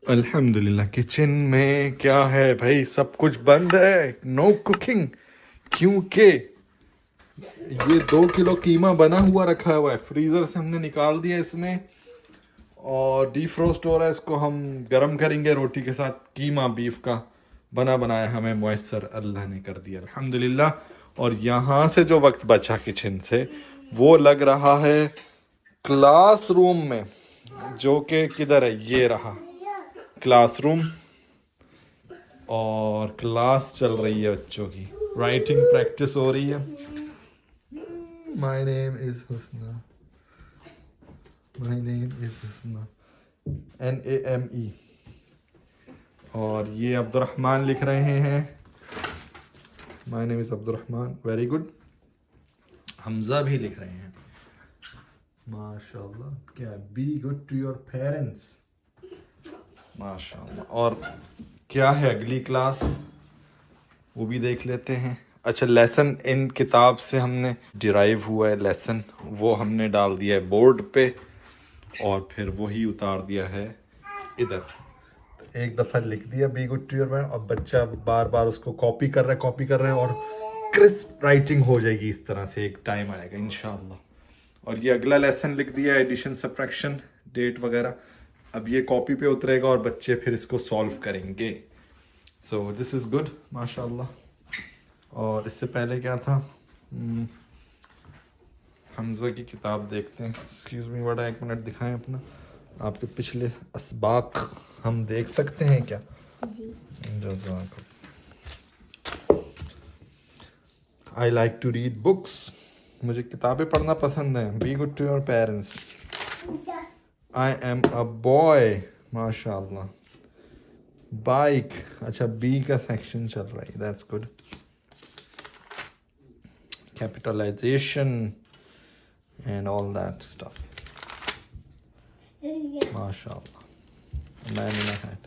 अल्हम्दुलिल्लाह। किचन में क्या है भाई, सब कुछ बंद है, नो कुकिंग। क्योंकि ये 2 किलो कीमा बना हुआ रखा हुआ है, फ्रीजर से हमने निकाल दिया इसमें, और डीफ्रोस्ट हो रहा है। इसको हम गरम करेंगे रोटी के साथ। कीमा बीफ का बना बनाया हमें मुयस्सर अल्लाह ने कर दिया, अल्हम्दुलिल्लाह। और यहाँ से जो वक्त बचा किचन से, वो लग रहा है क्लासरूम में, जो कि किधर है, ये रहा क्लासरूम। और क्लास चल रही है बच्चों की, राइटिंग प्रैक्टिस हो रही है। My name is Husna, my name is Husna, NAME। और ये अब्दुर्रहमान लिख रहे हैं, my name is Abdurrahman, very good. Hamza भी लिख रहे हैं, माशाल्लाह। क्या, be good to your parents, माशाल्लाह। और क्या है अगली क्लास, वो भी देख लेते हैं। अच्छा, लेसन इन किताब से हमने डिराइव हुआ है लेसन, वो हमने डाल दिया है बोर्ड पे, और फिर वही उतार दिया है इधर। एक दफ़ा लिख दिया be good to your parents, और बच्चा बार बार उसको कॉपी कर रहा है, और क्रिस्प राइटिंग हो जाएगी इस तरह से, एक टाइम आएगा इंशाल्लाह। और ये अगला लेसन लिख दिया, एडिशन सब्ट्रैक्शन डेट वगैरह। अब ये कॉपी पे उतरेगा और बच्चे फिर इसको सॉल्व करेंगे। सो दिस इज़ गुड माशाल्लाह। और इससे पहले क्या था, हमजा की किताब देखते हैं। एक्सक्यूज मी बड़ा, एक मिनट दिखाएं अपना, आपके पिछले असबाक हम देख सकते हैं क्या? जी। जज़ाक। I like to read books, मुझे किताबें पढ़ना पसंद है। Be good to your parents, I am a boy, माशाल्लाह। बाइक, अच्छा बी का सेक्शन चल रहा है, that's good. Capitalization and all that stuff. MashaAllah. Man in a hat.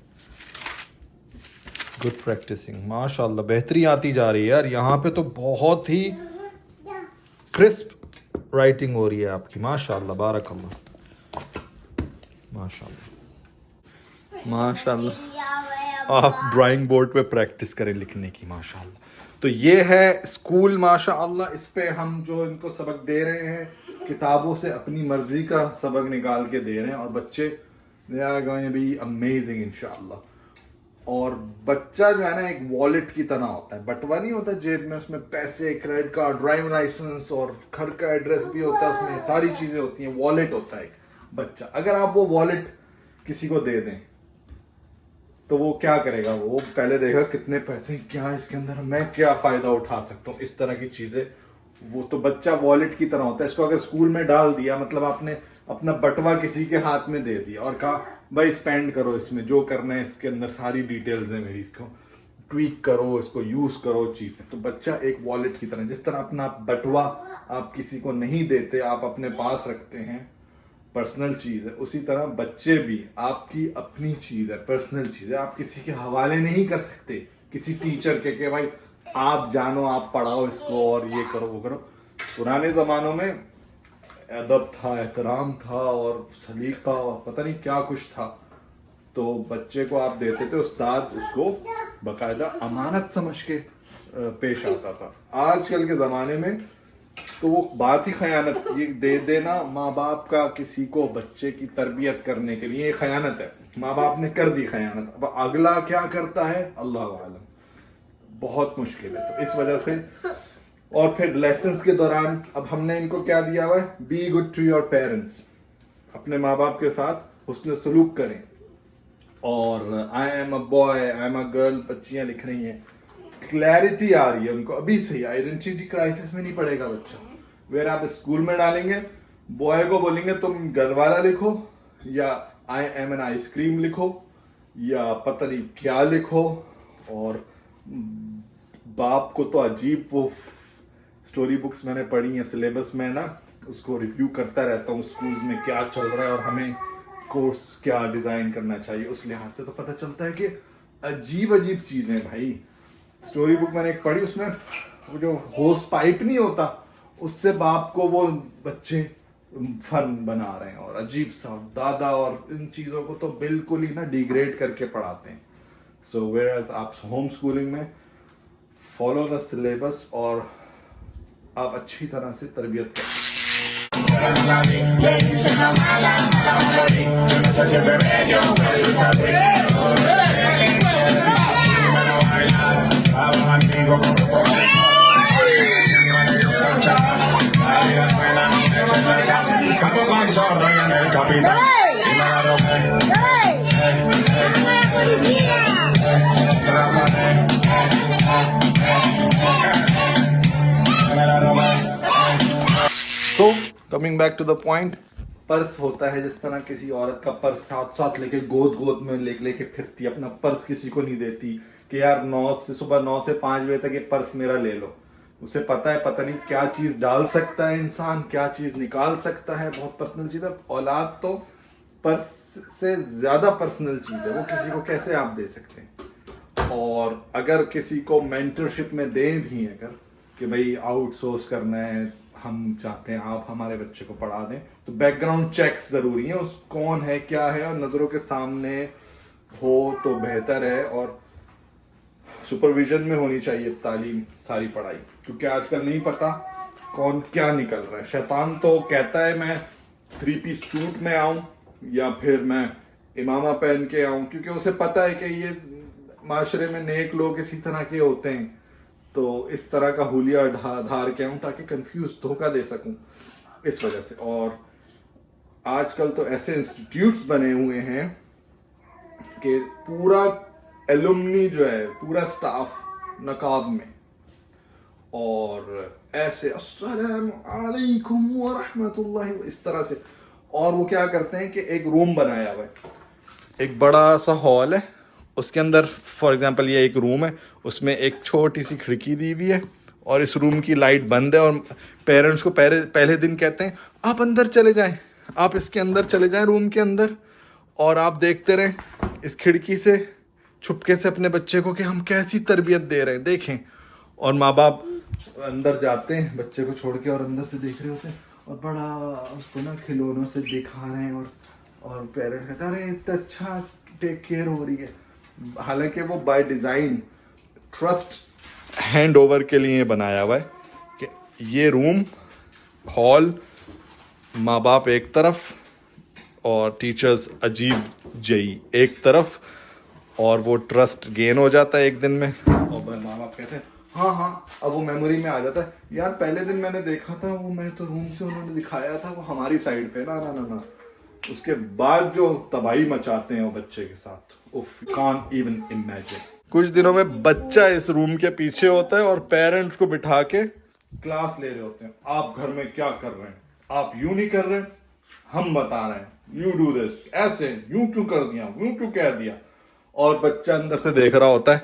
Good practicing. MashaAllah. बेहतरी आती जा रही है यार, यहाँ पे तो बहुत ही क्रिस्प राइटिंग हो रही है आपकी, माशाअल्लाह, बारकल्लाह, माशाअल्लाह, माशाअल्लाह। आप ड्राइंग बोर्ड पे प्रैक्टिस करें लिखने की, माशाअल्लाह। तो ये है स्कूल, माशाअल्लाह। इस पे हम जो इनको सबक दे रहे हैं, किताबों से अपनी मर्जी का सबक निकाल के दे रहे हैं, और बच्चे they are going to be amazing इंशाअल्लाह। और बच्चा जो है ना, एक वॉलेट की तरह होता है, बटवा नहीं होता जेब में, उसमें पैसे, क्रेडिट कार्ड, ड्राइविंग लाइसेंस और घर का एड्रेस भी होता है, उसमें सारी चीजें होती हैं। वॉलेट होता है एक बच्चा। अगर आप वो वॉलेट किसी को दे दें तो वो क्या करेगा, वो पहले देखा कितने पैसे, क्या इसके अंदर, मैं क्या फायदा उठा सकता हूँ, इस तरह की चीजें। वो तो बच्चा वॉलेट की तरह होता है। इसको अगर स्कूल में डाल दिया, मतलब आपने अपना बटवा किसी के हाथ में दे दिया और कहा भाई स्पेंड करो इसमें, जो करना है इसके अंदर सारी डिटेल्स है मेरी, इसको ट्वीक करो, इसको यूज करो चीजें। तो बच्चा एक वॉलेट की तरह, जिस तरह अपना बटवा आप किसी को नहीं देते, आप अपने पास रखते हैं, पर्सनल चीज है, उसी तरह बच्चे भी आपकी अपनी चीज है, पर्सनल चीज है। आप किसी के हवाले नहीं कर सकते, किसी टीचर के भाई आप जानो, आप पढ़ाओ इसको और ये करो वो करो। पुराने जमानों में अदब था, एहतराम था और सलीका और पता नहीं क्या कुछ था। तो बच्चे को आप देते थे, उस्ताद उसको बाकायदा अमानत समझ के पेश आता था। आजकल के ज़माने में तो वो बात ही खयानत, ये दे देना माँ बाप का किसी को बच्चे की तरबियत करने के लिए, खयानत है। माँ बाप ने कर दी खयानत, अब अगला क्या करता है अल्लाह आलम, बहुत मुश्किल है। तो इस वजह से, और फिर लेसन्स के दौरान अब हमने इनको क्या दिया हुआ है, be good to your parents, अपने माँ बाप के साथ हुस्न सलूक करें। और I am a boy, I am a girl, बच्चियां लिख रही हैं, क्लैरिटी आ रही है उनको अभी से ही। आइडेंटिटी क्राइसिस में नहीं पड़ेगा बच्चा। वेर आप स्कूल में डालेंगे, बॉय को बोलेंगे तुम घर वाला लिखो, या आई एम एन आइसक्रीम लिखो, या पता नहीं क्या लिखो। और बाप को तो अजीब, वो स्टोरी बुक्स मैंने पढ़ी हैं सिलेबस में ना, उसको रिव्यू करता रहता हूँ स्कूल में क्या चल रहा है और हमें कोर्स क्या डिजाइन करना चाहिए। उस लिहाज से तो पता चलता है कि अजीब अजीब चीजें भाई। स्टोरी बुक मैंने एक पढ़ी, उसमें वो जो होस पाइप नहीं होता, उससे बाप को वो बच्चे फन बना रहे हैं और अजीब सा दादा और इन चीज़ों को तो बिल्कुल ही ना डिग्रेड करके पढ़ाते हैं। सो वेयर आप होम स्कूलिंग में फॉलो द सिलेबस और आप अच्छी तरह से तरबियत करें। तो coming back to the point, purse होता है जिस तरह किसी औरत का पर्स साथ साथ लेके गोद गोद में लेके फिरती है, अपना पर्स किसी को नहीं देती कि यार सुबह 9 से 5 बजे तक ये पर्स मेरा ले लो। उसे पता है पता नहीं क्या चीज डाल सकता है इंसान, क्या चीज निकाल सकता है, बहुत पर्सनल चीज है। औलाद तो पर्स से ज्यादा पर्सनल चीज है, वो किसी को कैसे आप दे सकते हैं। और अगर किसी को मेंटरशिप में दें भी अगर कि भाई आउटसोर्स करना है, हम चाहते हैं आप हमारे बच्चे को पढ़ा दें, तो बैकग्राउंड चेक्स जरूरी है, उस कौन है क्या है और नजरों के सामने हो तो बेहतर है। और सुपरविजन में होनी चाहिए तालीम, सारी पढ़ाई, क्योंकि आजकल नहीं पता कौन क्या निकल रहा है। शैतान तो कहता है मैं 3 पीस सूट में आऊं या फिर मैं इमामा पहन के आऊं, क्योंकि उसे पता है कि ये माशरे में नेक लोग इसी तरह के होते हैं, तो इस तरह का हुलिया धार के आऊं ताकि कंफ्यूज धोखा दे सकूं इस वजह से। और आजकल तो ऐसे इंस्टीट्यूट्स बने हुए हैं कि पूरा एलुमनी जो है, पूरा स्टाफ नकाब में और ऐसे अस्सलाम वालेकुम व रहमतुल्लाहि इस तरह से। और वो क्या करते हैं कि एक रूम बनाया हुआ है, एक बड़ा सा हॉल है, उसके अंदर फॉर एग्जांपल ये एक रूम है, उसमें एक छोटी सी खिड़की दी हुई है और इस रूम की लाइट बंद है। और पेरेंट्स को पहले दिन कहते हैं आप अंदर चले जाएं, आप इसके अंदर चले जाएं रूम के अंदर, और आप देखते रहें इस खिड़की से छुपके से अपने बच्चे को कि हम कैसी तरबियत दे रहे हैं, देखें। और माँ बाप अंदर जाते हैं बच्चे को छोड़ के और अंदर से देख रहे होते हैं और बड़ा उसको ना खिलौनों से दिखा रहे हैं और पेरेंट्स कहते हैं अरे इतना अच्छा टेक केयर हो रही है। हालांकि वो by design trust hand over के लिए बनाया हुआ है कि ये रूम हॉल माँ बाप एक तरफ और टीचर्स अजीब जई एक तरफ, और वो ट्रस्ट गेन हो जाता है एक दिन में। और माँ बाप कहते हैं हाँ हाँ, अब वो मेमोरी में आ जाता है यार पहले दिन मैंने देखा था वो, मैं तो रूम से उन्होंने दिखाया था वो हमारी साइड पे ना ना ना ना। उसके बाद जो तबाही मचाते हैं वो बच्चे के साथ, कांट इवन इमेजिन। कुछ दिनों में बच्चा इस रूम के पीछे होता है और पेरेंट्स को बिठा के क्लास ले रहे होते हैं, आप घर में क्या कर रहे हैं, आप यूं नहीं कर रहे, हम बता रहे हैं यू डू दिस, ऐसे यूं क्यों कर दिया, यूं क्यों कह दिया। और बच्चा अंदर से देख रहा होता है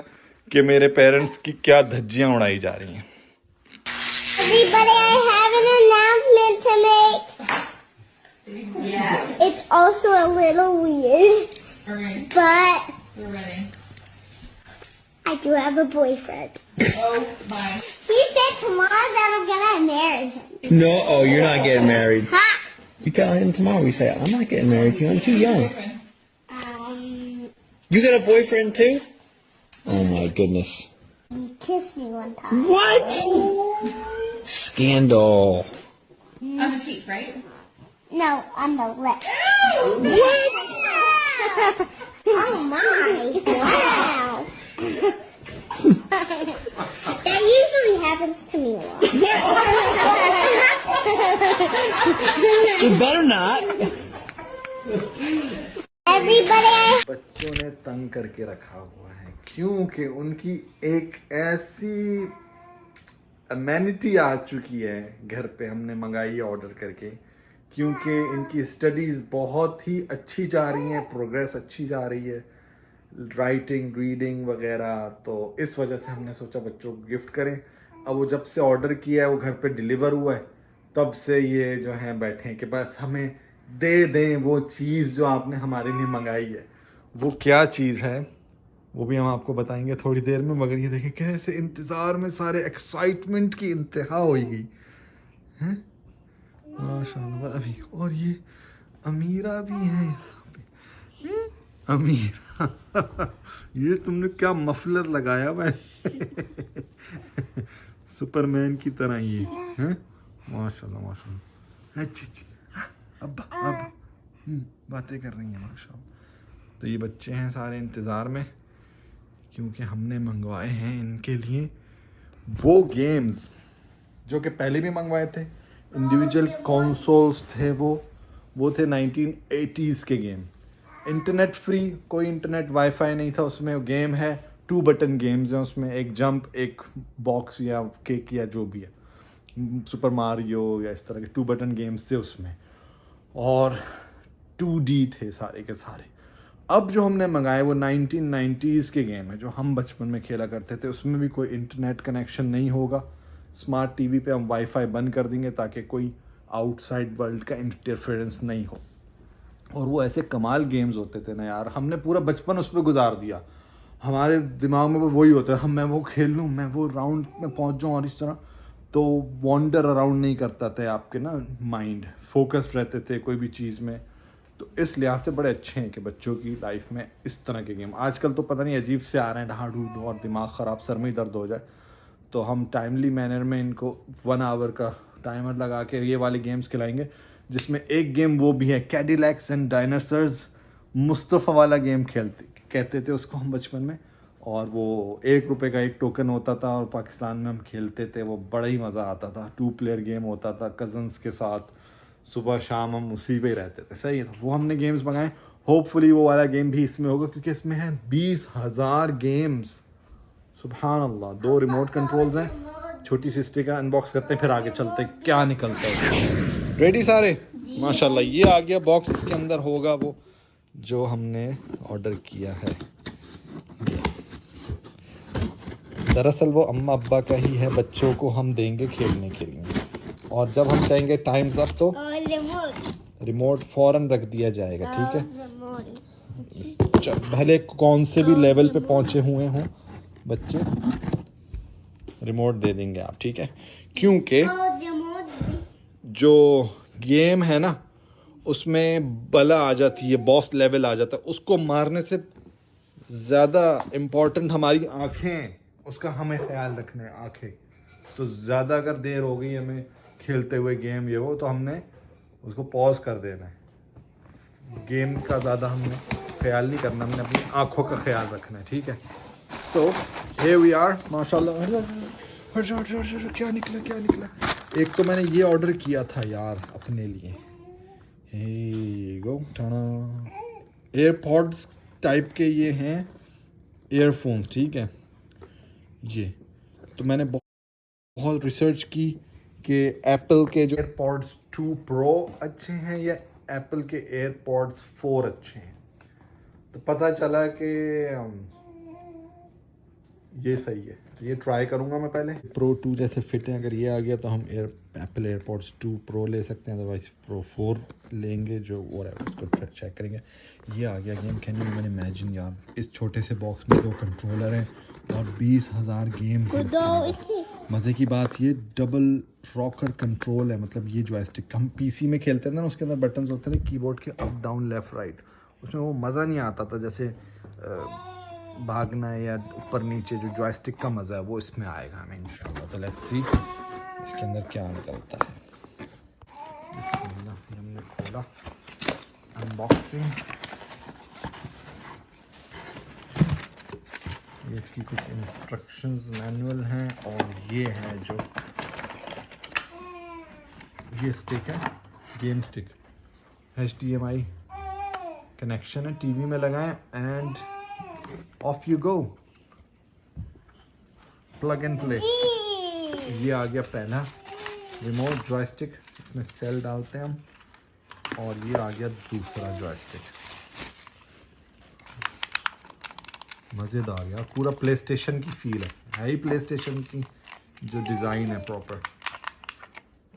कि मेरे पेरेंट्स की क्या धज्जियां उड़ाई जा रही हैं। Everybody, I have an announcement to make. Yeah. It's also a little weird. Okay, But we're ready. I do have a boyfriend. Oh my. He said tomorrow that I'm gonna marry him. No, oh, you're not getting married. Ha! You tell him tomorrow. You say, I'm not getting married to you. I'm too young. Boyfriend. You got a boyfriend too? Oh my goodness. He kissed me one time. What? Scandal. On the cheek, right? No, on the lip. What? Oh my! Wow. That usually happens to me a lot. You better not. Everybody, बच्चों ने तंग करके रखा हुआ है क्योंकि उनकी एक ऐसी अमेनिटी आ चुकी है घर पे, हमने मंगाई है ऑर्डर करके, क्योंकि इनकी स्टडीज़ बहुत ही अच्छी जा रही हैं, प्रोग्रेस अच्छी जा रही है, राइटिंग रीडिंग वगैरह। तो इस वजह से हमने सोचा बच्चों को गिफ्ट करें। अब वो जब से ऑर्डर किया है वो घर पे डिलीवर हुआ है, तब से ये जो है बैठे हैं कि बस हमें दे दें वो चीज़ जो आपने हमारे लिए मंगाई है। वो क्या चीज़ है वो भी हम आपको बताएंगे थोड़ी देर में, मगर ये देखें कैसे इंतज़ार में सारे एक्साइटमेंट की इंतहा होगी हैं। माशाल्लाह। अभी और ये अमीरा भी है यहाँ पे। अमीरा ये तुमने क्या मफलर लगाया हुआ है सुपरमैन की तरह ये हैं। माशाल्लाह माशाल्लाह। अच्छी अच्छी अब्बा अब्बा बातें कर रही हैं माशाल्लाह। तो ये बच्चे हैं सारे इंतज़ार में, क्योंकि हमने मंगवाए हैं इनके लिए वो गेम्स जो कि पहले भी मंगवाए थे। इंडिविजुअल कंसोल्स थे वो थे 1980s के गेम। इंटरनेट फ्री, कोई इंटरनेट वाईफाई नहीं था उसमें। गेम है 2 बटन गेम्स हैं उसमें, एक जंप, एक बॉक्स या केक या जो भी है, सुपर मारियो या इस तरह के 2 बटन गेम्स थे उसमें, और 2D थे सारे के सारे। अब जो हमने मंगाए वो 1990s के गेम है जो हम बचपन में खेला करते थे। उसमें भी कोई इंटरनेट कनेक्शन नहीं होगा। स्मार्ट टीवी पे हम वाईफाई बंद कर देंगे ताकि कोई आउटसाइड वर्ल्ड का इंटरफेरेंस नहीं हो। और वो ऐसे कमाल गेम्स होते थे ना यार, हमने पूरा बचपन उस पर गुजार दिया। हमारे दिमाग में वही होता है, मैं वो खेल लूँ, मैं वो राउंड में पहुँच जाऊँ, और इस तरह तो वॉन्डर अराउंड नहीं करता था आपके ना माइंड, फोकस रहते थे कोई भी चीज़ में। तो इस लिहाज से बड़े अच्छे हैं कि बच्चों की लाइफ में इस तरह के गेम। आजकल तो पता नहीं अजीब से आ रहे हैं, ढाढ़ और दिमाग ख़राब, सर में ही दर्द हो जाए। तो हम टाइमली मैनर में इनको 1 आवर का टाइमर लगा के ये वाले गेम्स खिलाएंगे, जिसमें एक गेम वो भी है कैडिलैक्स एंड डायनासोर्स। मुस्तफ़ा वाला गेम कहते थे उसको हम बचपन में, और वो 1 रुपये का एक टोकन होता था और पाकिस्तान में हम खेलते थे। वो बड़ा ही मज़ा आता था। 2 प्लेयर गेम होता था कज़न्स के साथ, सुबह शाम हम उसी पे ही रहते थे। सही है, तो वो हमने गेम्स मंगाए। होपफुली वो वाला गेम भी इसमें होगा, क्योंकि इसमें है 20,000 गेम्स। सुभान अल्लाह। 2 रिमोट कंट्रोल्स हैं। छोटी सी स्टिक है, अनबॉक्स करते हैं फिर आगे चलते हैं क्या निकलता है। रेडी सारे? माशाल्लाह। ये आ गया बॉक्स, इसके अंदर होगा वो जो हमने ऑर्डर किया है। दरअसल वो अम्मा अब्बा का ही है, बच्चों को हम देंगे खेलने के लिए, और जब हम कहेंगे टाइम्स अप तो रिमोट फ़ौरन रख दिया जाएगा। ठीक है, भले कौन से भी लेवल पे पहुंचे हुए हों बच्चे, रिमोट दे देंगे आप। ठीक है, क्योंकि जो गेम है ना उसमें बला आ जाती है, बॉस लेवल आ जाता है। उसको मारने से ज़्यादा इम्पोर्टेंट हमारी आँखें, उसका हमें ख्याल रखना है। आँखें तो ज़्यादा अगर देर हो गई हमें खेलते हुए गेम ये वो, तो हमने उसको पॉज कर देना है। गेम का ज़्यादा हमने ख्याल नहीं करना, हमने अपनी आँखों का ख्याल रखना है। ठीक है, सो here we are माशाल्लाह। क्या निकला क्या निकला। एक तो मैंने ये ऑर्डर किया था यार अपने लिए, एयरपॉड्स टाइप के ये हैं ईयरफोन्स। ठीक है, ये तो मैंने बहुत रिसर्च की कि एप्पल के जो एयरपॉड्स 2 प्रो अच्छे हैं या एप्पल के एयरपॉड्स 4 अच्छे हैं। तो पता चला कि ये सही है, तो ये ट्राई करूँगा मैं पहले। प्रो 2 जैसे फिट हैं, अगर ये आ गया तो हम एप्पल एयरपॉड्स 2 प्रो ले सकते हैं, अदरवाइज प्रो 4 लेंगे जो, और उसको चेक करेंगे। ये आ गया game. Can you even imagine यार, इस छोटे से बॉक्स में 2 कंट्रोलर हैं और 20,000 गेम्स हैं। मज़े की बात ये डबल रॉकर कंट्रोल है, मतलब ये जॉयस्टिक हम पीसी में खेलते थे ना, उसके अंदर बटन्स होते थे कीबोर्ड के, अप डाउन लेफ़्ट राइट। उसमें वो मज़ा नहीं आता था जैसे भागना है या ऊपर नीचे, जो जॉयस्टिक का मज़ा है वो इसमें आएगा हमें इंशाल्लाह। तो लेट्स सी इसके अंदर क्या निकलता है। बिस्मिल्लाह, हमने खोला, अनबॉक्सिंग। ये इसकी कुछ इंस्ट्रक्शंस मैनुअल हैं, और ये है जो ये स्टिक है, गेम स्टिक, HDMI कनेक्शन है, टीवी में लगाएं end of you go, plug and play. ये आ गया पहला रिमोट जॉयस्टिक, इसमें सेल डालते हैं हम, और ये आ गया दूसरा जॉयस्टिक। मज़ेदार यार, पूरा प्ले स्टेशन की फील है ही प्ले स्टेशन की जो डिज़ाइन है प्रॉपर।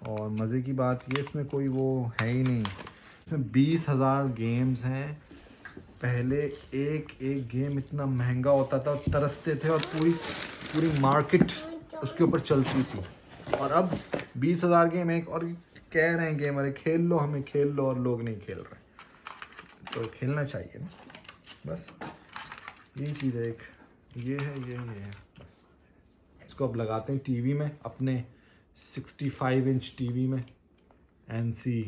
और मज़े की बात ये, इसमें कोई वो है ही नहीं, इसमें 20,000 गेम्स हैं। पहले एक गेम इतना महंगा होता था, तरसते थे, और पूरी मार्केट उसके ऊपर चलती थी। और अब 20,000 गेम एक, और कह रहे हैं गेमर खेल लो, हमें खेल लो, और लोग नहीं खेल रहे, तो खेलना चाहिए ना। बस ये चीज़ है, एक ये है बस। इसको अब लगाते हैं टीवी में, अपने 65 इंच टीवी में, एंड सी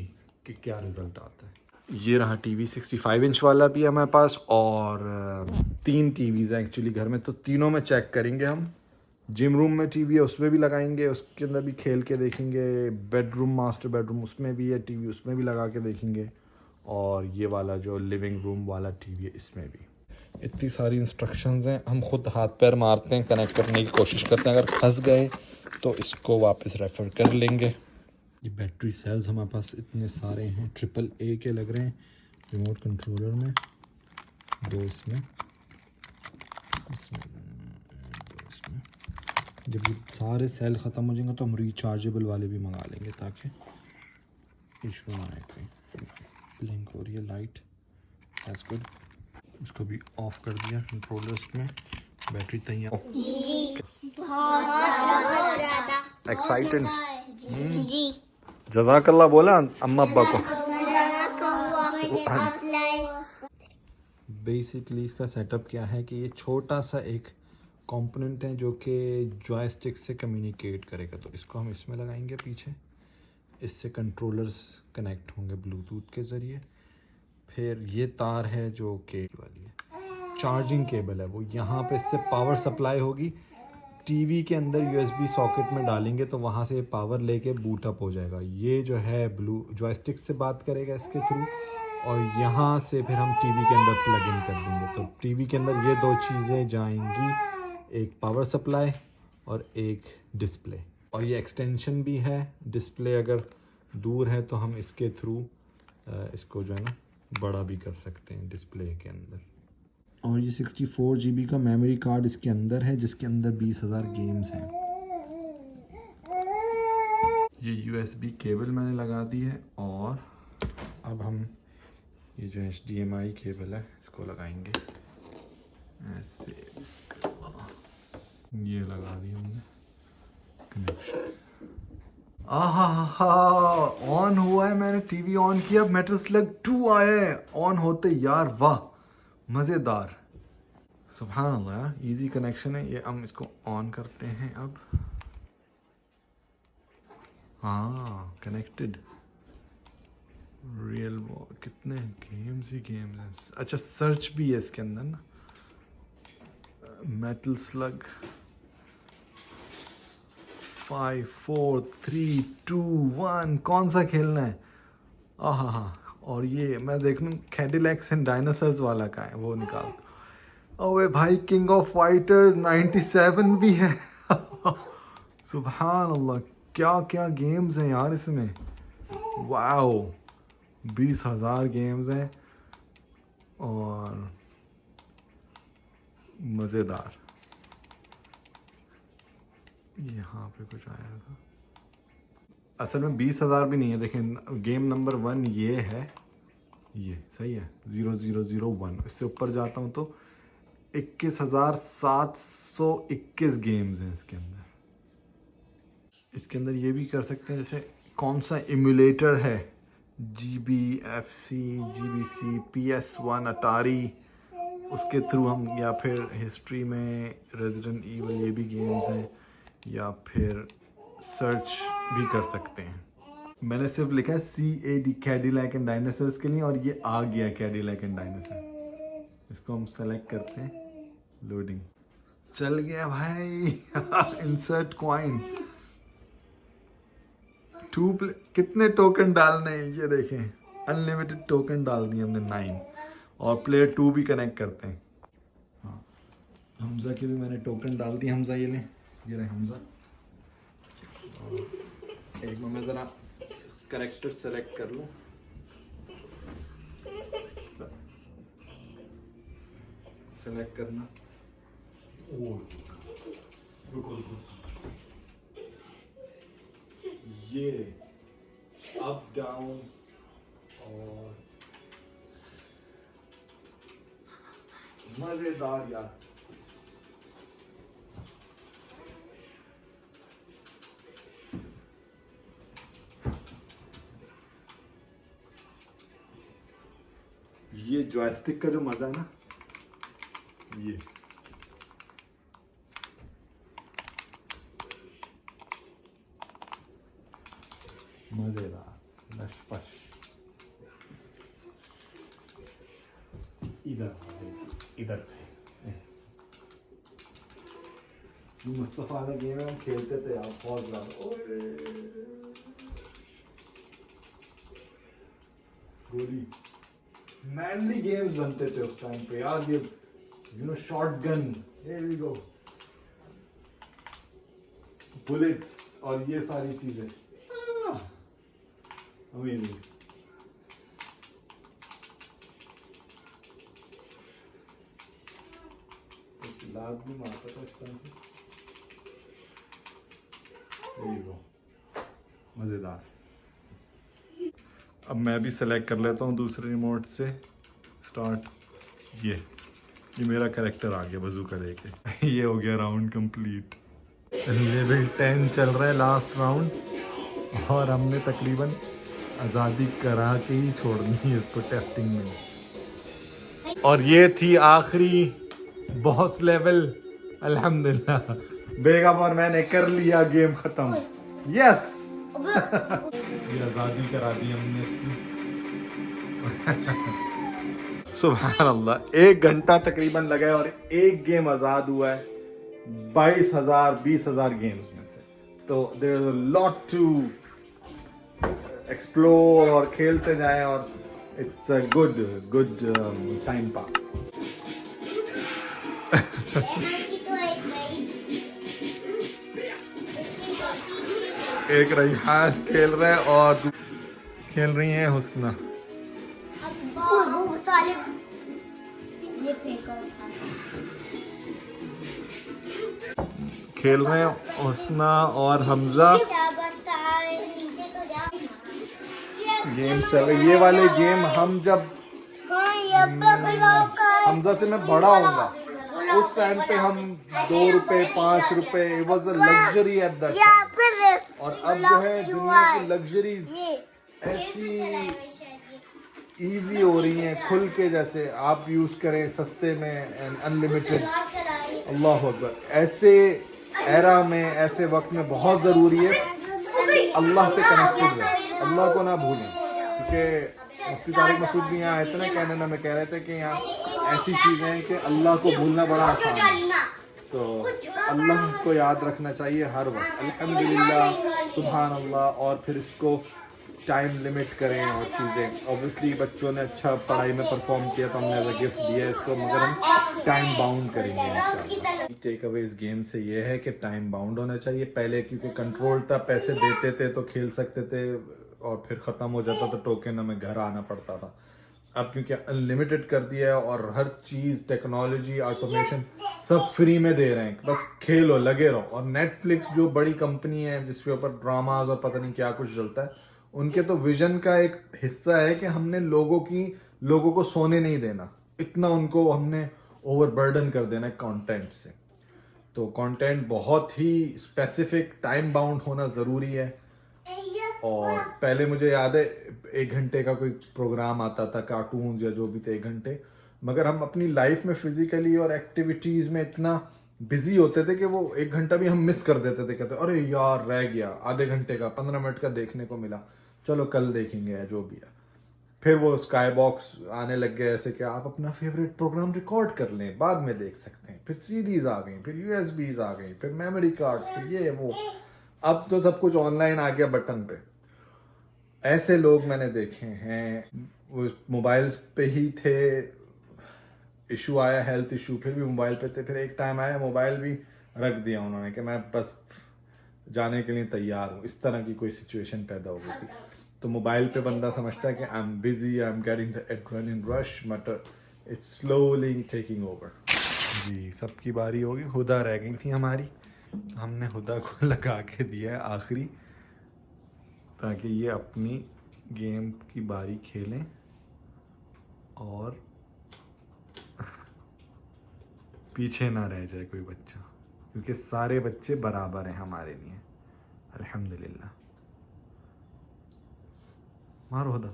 कि क्या रिज़ल्ट आता है। ये रहा टीवी, 65 इंच वाला भी है हमारे पास, और 3 टीवीज़ हैं एक्चुअली घर में, तो तीनों में चेक करेंगे हम। जिम रूम में टीवी है, उसमें भी लगाएंगे, उसके अंदर भी खेल के देखेंगे। बेडरूम, मास्टर बेडरूम, उसमें भी है टीवी, उसमें भी लगा के देखेंगे। और ये वाला जो लिविंग रूम वाला टीवी है, इसमें भी। इतनी सारी इंस्ट्रक्शंस हैं, हम खुद हाथ पैर मारते हैं, कनेक्ट करने की कोशिश करते हैं, अगर फंस गए तो इसको वापस रेफ़र कर लेंगे। ये बैटरी सेल्स हमारे पास इतने सारे हैं, AAA के लग रहे हैं रिमोट कंट्रोलर में, 2 इसमें, दो इसमें। जब ये सारे सेल ख़त्म हो जाएंगे तो हम रिचार्जेबल वाले भी मंगा लेंगे, ताकि इशू ना आए। कोई ब्लिंक हो रही है लाइट, दैट्स गुड। इसको भी ऑफ कर दिया कंट्रोलर्स में, बैटरी तैयार। जी बहुत ज़्यादा एक्साइटेड। जी। जज़ाकल्लाह बोला अम्मा अब्बा को। बेसिकली इसका सेटअप क्या है कि ये छोटा सा एक कंपोनेंट है जो कि जॉयस्टिक से कम्युनिकेट करेगा, तो इसको हम इसमें लगाएंगे पीछे, इससे कंट्रोलर्स कनेक्ट होंगे ब्लूटूथ के ज़रिए। फिर ये तार है जो कि वाली है, चार्जिंग केबल है, वो यहाँ पे इससे पावर सप्लाई होगी, टीवी के अंदर USB सॉकेट में डालेंगे तो वहाँ से पावर लेके बूट अप हो जाएगा। ये जो है ब्लू जॉयस्टिक से बात करेगा इसके थ्रू, और यहाँ से फिर हम टीवी के अंदर प्लग इन कर देंगे, तो टीवी के अंदर ये 2 चीज़ें जाएंगी, एक पावर सप्लाई और एक डिस्प्ले। और ये एक्सटेंशन भी है, डिस्प्ले अगर दूर है तो हम इसके थ्रू इसको जो है ना बड़ा भी कर सकते हैं डिस्प्ले के अंदर। और ये 64 GB का मेमोरी कार्ड इसके अंदर है, जिसके अंदर 20,000 गेम्स हैं। ये USB केबल मैंने लगा दी है, और अब हम ये जो HDMI केबल है इसको लगाएंगे ऐसे, ये लगा दी हमने कनेक्शन। ऑन हुआ है, मैंने टीवी ऑन किया, मेटल स्लग 2 आया है ऑन होते, यार वाह मज़ेदार, सुभान अल्लाह यार, इजी कनेक्शन है ये। हम इसको ऑन करते हैं अब, हाँ कनेक्टेड, रियल वो कितने गेम्स ही गेम्स हैं। अच्छा सर्च भी है इसके अंदर ना, मेटल स्लग 5 4 3 2 1, कौन सा खेलना है? हाँ। और ये मैं देख लूँ कैडिलैक्स एंड डायनासोर्स वाला का है, वो निकाल। ओए भाई किंग ऑफ फाइटर्स 97 भी है। सुभान अल्लाह, क्या क्या गेम्स हैं यार इसमें, वाओ 20,000 गेम्स हैं और मज़ेदार। यहाँ पे कुछ आया था, असल में 20,000 भी नहीं है, देखें गेम नंबर 1 ये है, ये सही है 0001। इससे ऊपर जाता हूँ तो 21,721 गेम्स हैं इसके अंदर। इसके अंदर ये भी कर सकते हैं, जैसे कौन सा इम्यूलेटर है, GBFC, GBC, PS1, अटारी, उसके थ्रू हम, या फिर हिस्ट्री में रेजिडेंट ईवल, ये भी गेम्स हैं, या फिर सर्च भी कर सकते हैं। मैंने सिर्फ लिखा है CAD कैडिलैक एंड डायनासोर्स के लिए, और ये आ गया कैडिलैक एंड डायनासोर। इसको हम सेलेक्ट करते हैं, लोडिंग चल गया भाई। इंसर्ट कॉइन, कितने टोकन डालने हैं ये देखें, अनलिमिटेड टोकन डाल दिए हमने 9, और प्लेयर 2 भी कनेक्ट करते हैं। हाँ हमजा के भी मैंने टोकन डाल दिए, हमजा ये लें, ये रहे हमजा। और एक मिनट में ज़रा करेक्टर सेलेक्ट कर लूँ, सेलेक्ट करना, रुको ये अप डाउन, और मजेदार यार। जॉयस्टिक का जो मजा है ना, ये मजेदार लशपश। इधर मुस्तफा ने गेम हम खेलते थे यार बहुत ज्यादा। गोली मैनली गेम्स बनते थे उस टाइम पे यार। ये shotgun, here we go, bullets और ये सारी चीजें अमेजिंग। लात भी मारता था इस तरह से। मजेदार। अब मैं भी सेलेक्ट कर लेता हूँ दूसरे रिमोट से। स्टार्ट। ये मेरा कैरेक्टर आ गया बजूका लेके। ये हो गया राउंड कंप्लीट। लेवल 10 चल रहा है, लास्ट राउंड, और हमने तकरीबन आज़ादी करा के ही छोड़नी है इसको टेस्टिंग में। और ये थी आखिरी बॉस लेवल। अल्हम्दुलिल्लाह बेगम और मैंने कर लिया गेम खत्म। यस ये आज़ादी करा दी हमने इसकी। सुभान अल्लाह, 1 घंटा तकरीबन लगा है और एक गेम आज़ाद हुआ है 20,000 गेम्स में से। तो there is a lot to explore और खेलते जाएं और it's a good time pass. एक रईहान खेल रहे हैं और खेल रही हैं हुस्ना। वो साले ये फेंको। खेल रहे हैं हुस्ना और हमजा। क्या बताएं, नीचे तो जा। गेम चल रहे, ये वाले गेम हम जब हाँ, ये पकड़ो हमजा से मैं बड़ा होऊंगा उस टाइम पे हम 2 रुपए 5 रुपए it was a luxury at that time. और अब जो है दुनिया की लग्जरीज ऐसी इजी हो रही हैं, खुल के जैसे आप यूज करें सस्ते में एंड अनलिमिटेड। अल्लाह अकबर। ऐसे एरा में, ऐसे वक्त में बहुत ज़रूरी है अल्लाह से कनेक्टेड रहे, अल्लाह को ना भूलें। क्योंकि मुफ्ती तारिक मसूद भी यहाँ आए थे ना कैनेडा में, कह रहे थे कि यहाँ ऐसी चीज़ें हैं कि अल्लाह को भूलना बड़ा आसान है। तो अल्लाह को याद रखना चाहिए हर वक्त। अल्हम्दुलिल्लाह, सुभान अल्लाह। और फिर इसको टाइम लिमिट करें और चीज़ें। ऑब्वियसली बच्चों ने अच्छा पढ़ाई में परफॉर्म किया तो हमने एज अ गिफ्ट दिया है इसको, मगर हम टाइम बाउंड करेंगे इंशाल्लाह। टेक अवे इस गेम से ये है कि टाइम बाउंड होना चाहिए। पहले क्योंकि कंट्रोल था, पैसे देते थे तो खेल सकते थे और फिर ख़त्म हो जाता तो टोकन हमें घर आना पड़ता था। अब क्योंकि अनलिमिटेड कर दिया है और हर चीज़, टेक्नोलॉजी, ऑटोमेशन सब फ्री में दे रहे हैं, बस खेलो, लगे रहो। और नेटफ्लिक्स जो बड़ी कंपनी है जिसके ऊपर ड्रामाज और पता नहीं क्या कुछ चलता है, उनके तो विजन का एक हिस्सा है कि हमने लोगों को सोने नहीं देना, इतना उनको हमने ओवरबर्डन कर देना है कंटेंट से। तो कंटेंट बहुत ही स्पेसिफिक, टाइम बाउंड होना ज़रूरी है। और पहले मुझे याद है 1 घंटे का कोई प्रोग्राम आता था, कार्टून्स या जो भी थे 1 घंटे, मगर हम अपनी लाइफ में फिजिकली और एक्टिविटीज़ में इतना बिजी होते थे कि वो 1 घंटा भी हम मिस कर देते थे। कहते अरे यार रह गया, आधे घंटे का 15 मिनट का देखने को मिला, चलो कल देखेंगे या जो भी है। फिर वो स्काई बॉक्स आने लग गए ऐसे कि आप अपना फेवरेट प्रोग्राम रिकॉर्ड कर लें, बाद में देख सकते हैं। फिर सीडीज आ गई, फिर यूएसबीज आ गई, फिर मेमोरी कार्ड्स, फिर ये वो। अब तो सब कुछ ऑनलाइन आ गया बटन पे। ऐसे लोग मैंने देखे हैं, वो मोबाइल्स पे ही थे, इशू आया हेल्थ इशू, फिर भी मोबाइल पे थे। फिर एक टाइम आया मोबाइल भी रख दिया उन्होंने कि मैं बस जाने के लिए तैयार हूँ, इस तरह की कोई सिचुएशन पैदा हो गई थी। तो मोबाइल पे बंदा समझता है कि I am busy, I am getting the adrenaline rush, but it's slowly taking over. जी, सबकी बारी होगी। हुदा रह गई थी हमारी, हमने हुदा को लगा के दिया है आखिरी, ताकि ये अपनी गेम की बारी खेलें और पीछे ना रह जाए कोई बच्चा, क्योंकि सारे बच्चे बराबर हैं हमारे लिए। अल्हम्दुलिल्लाह। मारो हुदा।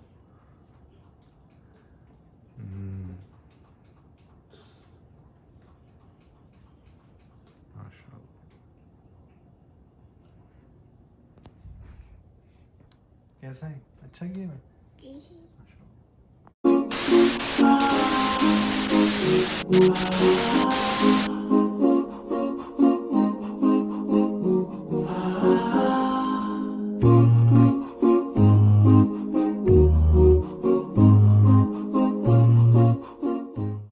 माशाल्लाह। कैसा है? अच्छा गेम है? जी